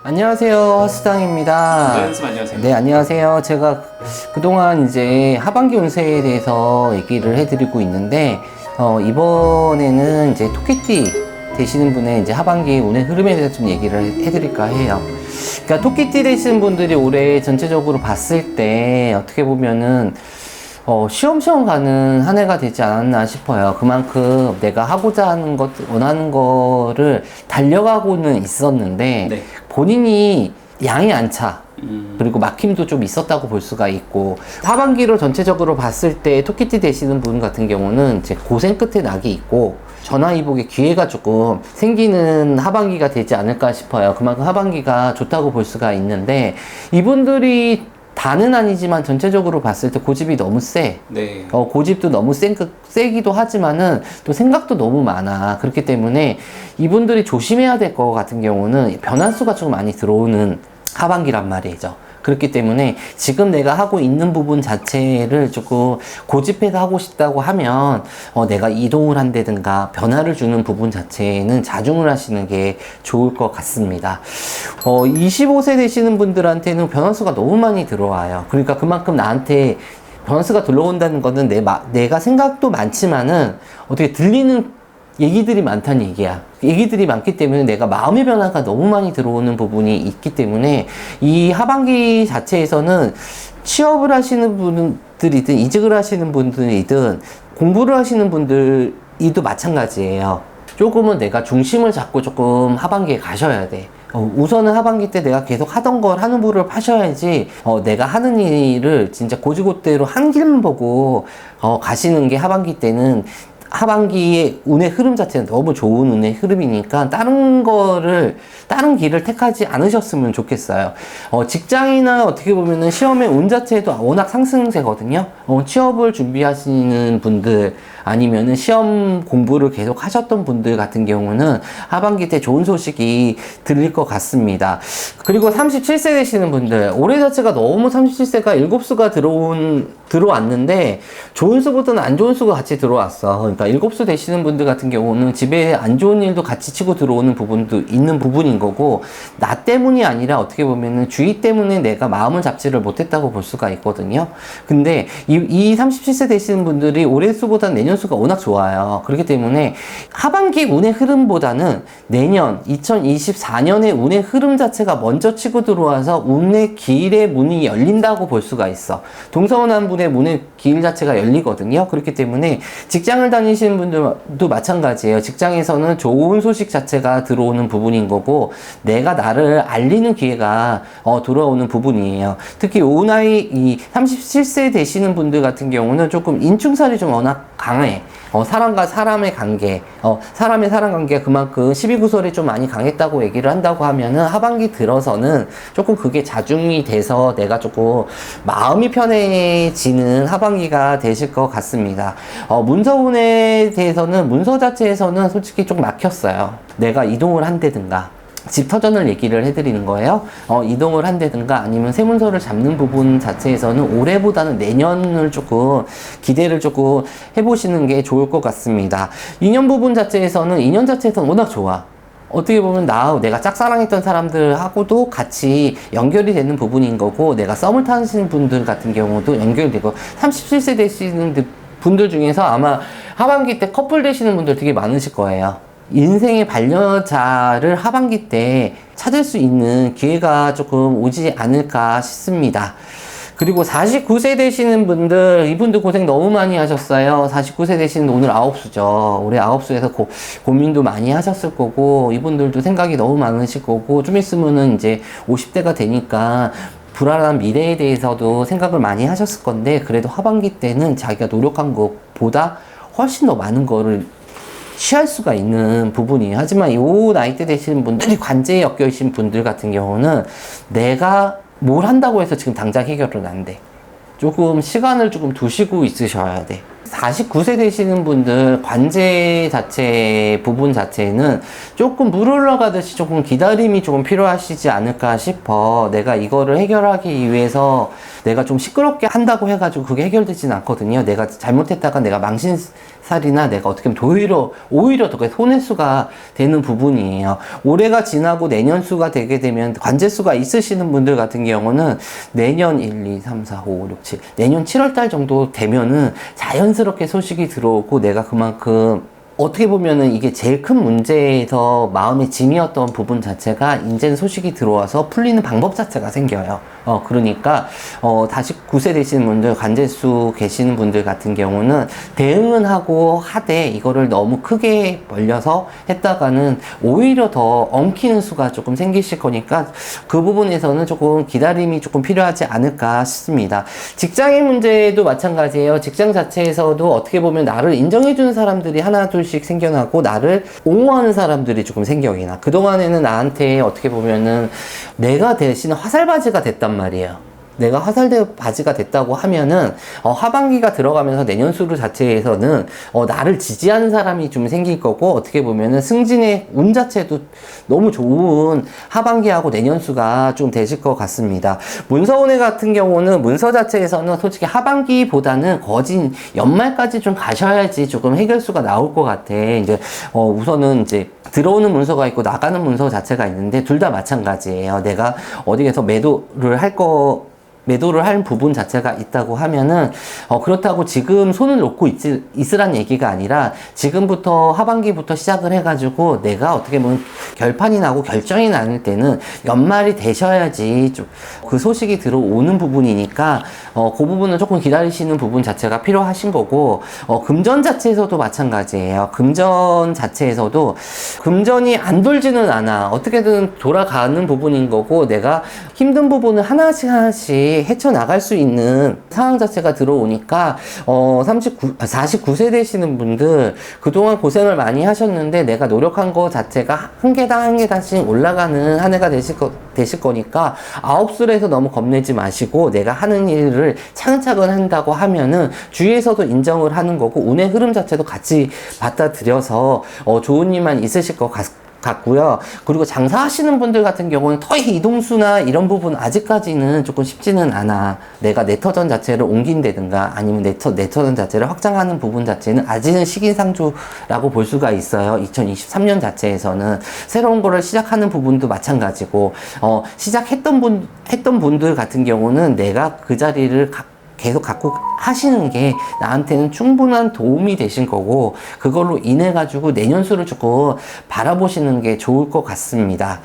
안녕하세요, 하수당입니다. 네, 선생님 안녕하세요. 네, 안녕하세요. 제가 그동안 이제 하반기 운세에 대해서 얘기를 해드리고 있는데, 이번에는 이제 토끼띠 되시는 분의 이제 하반기 운의 흐름에 대해서 좀 얘기를 해드릴까 해요. 그러니까 토끼띠 되시는 분들이 올해 전체적으로 봤을 때 어떻게 보면은 쉬엄쉬엄 가는 한 해가 되지 않았나 싶어요. 그만큼 내가 하고자 하는 것, 원하는 거를 달려가고는 있었는데, 네. 본인이 양이 안 차. 그리고 막힘도 좀 있었다고 볼 수가 있고, 하반기로 전체적으로 봤을 때 토끼띠 되시는 분 같은 경우는 이제 고생 끝에 낙이 있고, 전화위복의 기회가 조금 생기는 하반기가 되지 않을까 싶어요. 그만큼 하반기가 좋다고 볼 수가 있는데, 이분들이 다는 아니지만 전체적으로 봤을 때 고집이 너무 세. 네. 고집도 너무 세기도 하지만은 또 생각도 너무 많아. 그렇기 때문에 이분들이 조심해야 될 것 같은 경우는 변화수가 좀 많이 들어오는 하반기란 말이죠. 그렇기 때문에 지금 내가 하고 있는 부분 자체를 조금 고집해서 하고 싶다고 하면 내가 이동을 한다든가 변화를 주는 부분 자체는 자중을 하시는 게 좋을 것 같습니다. 25세 되시는 분들한테는 변화수가 너무 많이 들어와요. 그러니까 그만큼 나한테 변화수가 들어온다는 거는 내가 생각도 많지만은 어떻게 들리는 얘기들이 많다는 얘기야. 얘기들이 많기 때문에 내가 마음의 변화가 너무 많이 들어오는 부분이 있기 때문에 이 하반기 자체에서는 취업을 하시는 분들이든 이직을 하시는 분들이든 공부를 하시는 분들이도 마찬가지예요. 조금은 내가 중심을 잡고 조금 하반기에 가셔야 돼. 우선은 하반기 때 내가 계속 하던 걸 하는 부를 파셔야지 내가 하는 일을 진짜 고지고대로 한 길만 보고 가시는 게 하반기 때는 하반기의 운의 흐름 자체는 너무 좋은 운의 흐름이니까 다른 길을 택하지 않으셨으면 좋겠어요. 직장이나 어떻게 보면은 시험의 운 자체도 워낙 상승세거든요. 취업을 준비하시는 분들 아니면은 시험 공부를 계속 하셨던 분들 같은 경우는 하반기 때 좋은 소식이 들릴 것 같습니다. 그리고 37세 되시는 분들, 올해 자체가 너무 37세가 7수가 들어왔는데 좋은 수보다는 안 좋은 수가 같이 들어왔어. 그러니까 7수 되시는 분들 같은 경우는 집에 안 좋은 일도 같이 치고 들어오는 부분도 있는 부분인 거고, 나 때문이 아니라 어떻게 보면은 주의 때문에 내가 마음을 잡지를 못했다고 볼 수가 있거든요. 근데 이 37세 되시는 분들이 올해 수보다는 내년 수가 워낙 좋아요. 그렇기 때문에 하반기 운의 흐름보다는 내년 2024년의 운의 흐름 자체가 먼저 치고 들어와서 운의 길의 문이 열린다고 볼 수가 있어. 동서남북의 문의 길 자체가 열리거든요. 그렇기 때문에 직장을 다니시는 분들도 마찬가지예요. 직장에서는 좋은 소식 자체가 들어오는 부분인 거고, 내가 나를 알리는 기회가 들어오는 부분이에요. 특히 요 나이 이 37세 되시는 분들 같은 경우는 조금 인충살이 좀 워낙 강해. 사람과 사람의 관계, 사람의 사람 관계가 그만큼 12구설이 좀 많이 강했다고 얘기를 한다고 하면은 하반기 들어서는 조금 그게 자중이 돼서 내가 조금 마음이 편해지는 하반기가 되실 것 같습니다. 문서운에 대해서는 문서 자체에서는 솔직히 좀 막혔어요. 내가 이동을 한다든가 집 터전을 얘기를 해드리는 거예요. 이동을 한다든가 아니면 세문서를 잡는 부분 자체에서는 올해보다는 내년을 조금 기대를 조금 해보시는 게 좋을 것 같습니다. 인연 부분 자체에서는 워낙 좋아. 어떻게 보면 내가 짝사랑했던 사람들하고도 같이 연결이 되는 부분인 거고, 내가 썸을 타시는 분들 같은 경우도 연결되고, 37세 되시는 분들 중에서 아마 하반기 때 커플 되시는 분들 되게 많으실 거예요. 인생의 반려자를 하반기 때 찾을 수 있는 기회가 조금 오지 않을까 싶습니다. 그리고 49세 되시는 분들, 이분도 고생 너무 많이 하셨어요. 49세 되시는 오늘 9수죠. 올해 9수에서 고민도 많이 하셨을 거고, 이분들도 생각이 너무 많으실 거고, 좀 있으면은 이제 50대가 되니까 불안한 미래에 대해서도 생각을 많이 하셨을 건데, 그래도 하반기 때는 자기가 노력한 것보다 훨씬 더 많은 거를 취할 수가 있는 부분이에요. 하지만 이 나이대 되시는 분들이 관제에 엮여 계신 분들 같은 경우는 내가 뭘 한다고 해서 지금 당장 해결은 안 돼. 조금 시간을 조금 두시고 있으셔야 돼. 49세 되시는 분들 관제 자체 부분 자체는 조금 물 흘러가듯이 조금 기다림이 조금 필요하시지 않을까 싶어. 내가 이거를 해결하기 위해서 내가 좀 시끄럽게 한다고 해가지고 그게 해결되지는 않거든요. 내가 잘못했다가 내가 망신살이나 내가 어떻게 보면 오히려 더 손해수가 되는 부분이에요. 올해가 지나고 내년 수가 되게 되면 관제수가 있으시는 분들 같은 경우는 내년 1, 2, 3, 4, 5, 6, 7 내년 7월달 정도 되면은 자연스럽게 소식이 들어오고 내가 그만큼 어떻게 보면은 이게 제일 큰 문제에서 마음의 짐이었던 부분 자체가 이제는 소식이 들어와서 풀리는 방법 자체가 생겨요. 그러니까, 49세 되시는 분들, 관제수 계시는 분들 같은 경우는 대응은 하고 하되 이거를 너무 크게 벌려서 했다가는 오히려 더 엉키는 수가 조금 생기실 거니까 그 부분에서는 조금 기다림이 조금 필요하지 않을까 싶습니다. 직장의 문제도 마찬가지예요. 직장 자체에서도 어떻게 보면 나를 인정해주는 사람들이 하나, 둘씩 생겨나고 나를 옹호하는 사람들이 조금 생겨나. 그동안에는 나한테 어떻게 보면은 내가 대신 화살바지가 됐단 말이에요. 내가 화살대 바지가 됐다고 하면은 하반기가 들어가면서 내년 수를 자체에서는 나를 지지하는 사람이 좀 생길 거고 어떻게 보면은 승진의 운 자체도 너무 좋은 하반기하고 내년 수가 좀 되실 것 같습니다. 문서운회 같은 경우는 문서 자체에서는 솔직히 하반기보다는 거진 연말까지 좀 가셔야지 조금 해결수가 나올 것 같아. 이제 우선은 이제 들어오는 문서가 있고 나가는 문서 자체가 있는데 둘 다 마찬가지예요. 내가 어디에서 매도를 할 부분 자체가 있다고 하면은 그렇다고 지금 손을 놓고 있으란 얘기가 아니라 지금부터 하반기부터 시작을 해가지고 내가 어떻게 보면 결판이 나고 결정이 나는 때는 연말이 되셔야지 좀 그 소식이 들어오는 부분이니까 그 부분은 조금 기다리시는 부분 자체가 필요하신 거고 금전 자체에서도 마찬가지예요. 금전 자체에서도 금전이 안 돌지는 않아. 어떻게든 돌아가는 부분인 거고 내가 힘든 부분을 하나씩 헤쳐나갈 수 있는 상황 자체가 들어오니까 49세 되시는 분들 그동안 고생을 많이 하셨는데 내가 노력한 거 자체가 한 계단 한 계단씩 올라가는 한 해가 되실 거니까 아홉술에서 너무 겁내지 마시고 내가 하는 일을 차근차근 한다고 하면은 주위에서도 인정을 하는 거고 운의 흐름 자체도 같이 받아들여서 좋은 일만 있으실 것 같고요. 그리고 장사하시는 분들 같은 경우는 터의 이동수나 이런 부분 아직까지는 조금 쉽지는 않아. 내가 내 터전 자체를 옮긴다든가 아니면 내 터전 자체를 확장하는 부분 자체는 아직은 시기상조라고 볼 수가 있어요. 2023년 자체에서는 새로운 거를 시작하는 부분도 마찬가지고 시작했던 분들 같은 경우는 내가 그 자리를 계속 갖고 하시는 게 나한테는 충분한 도움이 되신 거고 그걸로 인해 가지고 내년수를 조금 바라보시는 게 좋을 것 같습니다.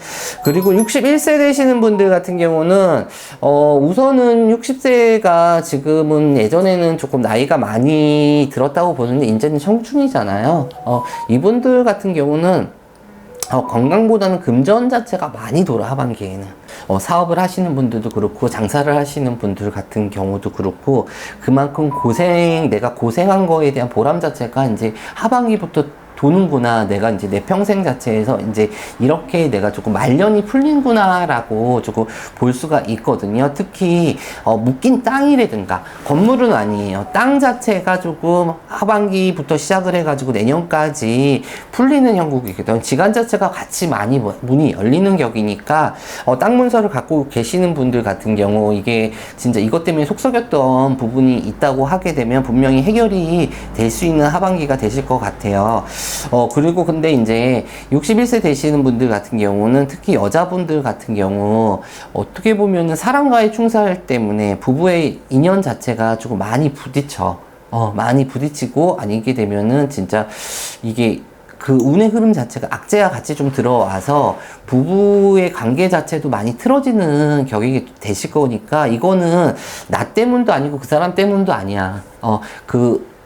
그리고 61세 되시는 분들 같은 경우는 우선은 60세가 지금은 예전에는 조금 나이가 많이 들었다고 보는데 이제는 청춘이잖아요. 이분들 같은 경우는 건강보다는 금전 자체가 많이 돌아 하반기에는 사업을 하시는 분들도 그렇고 장사를 하시는 분들 같은 경우도 그렇고 그만큼 내가 고생한 거에 대한 보람 자체가 이제 하반기부터 도는구나. 내가 이제 내 평생 자체에서 이제 이렇게 내가 조금 말년이 풀린구나 라고 조금 볼 수가 있거든요. 특히 묶인 땅이라든가 건물은 아니에요. 땅 자체가 조금 하반기부터 시작을 해가지고 내년까지 풀리는 형국이거든요. 지간 자체가 같이 많이 문이 열리는 격이니까 땅 문서를 갖고 계시는 분들 같은 경우 이게 진짜 이것 때문에 속썩였던 부분이 있다고 하게 되면 분명히 해결이 될 수 있는 하반기가 되실 것 같아요. 그리고 근데 이제 61세 되시는 분들 같은 경우는 특히 여자분들 같은 경우 어떻게 보면은 사랑과의 충살 때문에 부부의 인연 자체가 조금 많이 부딪혀. 많이 부딪히고 아니게 되면은 진짜 이게 그 운의 흐름 자체가 악재와 같이 좀 들어와서 부부의 관계 자체도 많이 틀어지는 격이 되실 거니까 이거는 나 때문도 아니고 그 사람 때문도 아니야.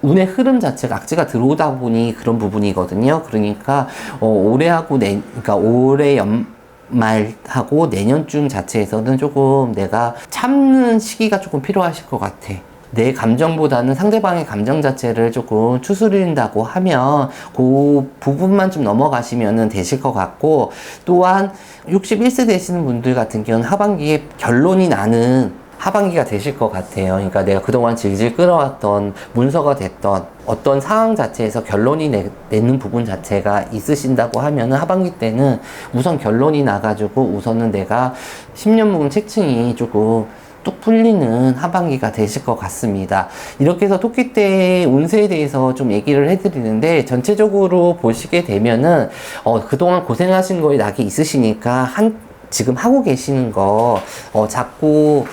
운의 흐름 자체가 악재가 들어오다 보니 그런 부분이거든요. 그러니까 그러니까 올해 연말하고 내년쯤 자체에서는 조금 내가 참는 시기가 조금 필요하실 것 같아. 내 감정보다는 상대방의 감정 자체를 조금 추스린다고 하면 그 부분만 좀 넘어가시면 되실 것 같고 또한 61세 되시는 분들 같은 경우는 하반기에 결론이 나는 하반기가 되실 것 같아요. 그러니까 내가 그동안 질질 끌어왔던 문서가 됐던 어떤 상황 자체에서 결론이 내는 부분 자체가 있으신다고 하면은 하반기 때는 우선 결론이 나가지고 우선은 내가 10년 묵은 책층이 조금 뚝 풀리는 하반기가 되실 것 같습니다. 이렇게 해서 토끼띠의 운세에 대해서 좀 얘기를 해드리는데, 전체적으로 보시게 되면은 그동안 고생하신 거에 낙이 있으시니까 지금 하고 계시는 거 자꾸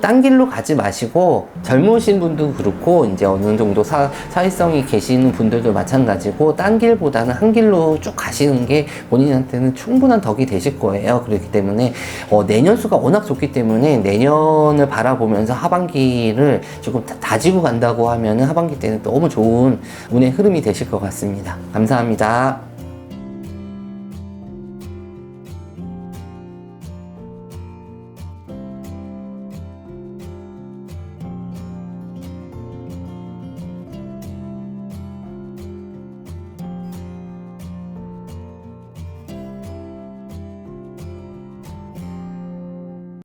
딴 길로 가지 마시고, 젊으신 분도 그렇고 이제 어느 정도 사회성이 계시는 분들도 마찬가지고 딴 길보다는 한 길로 쭉 가시는 게 본인한테는 충분한 덕이 되실 거예요. 그렇기 때문에 내년 수가 워낙 좋기 때문에 내년을 바라보면서 하반기를 조금 다지고 간다고 하면은 하반기 때는 너무 좋은 운의 흐름이 되실 것 같습니다. 감사합니다.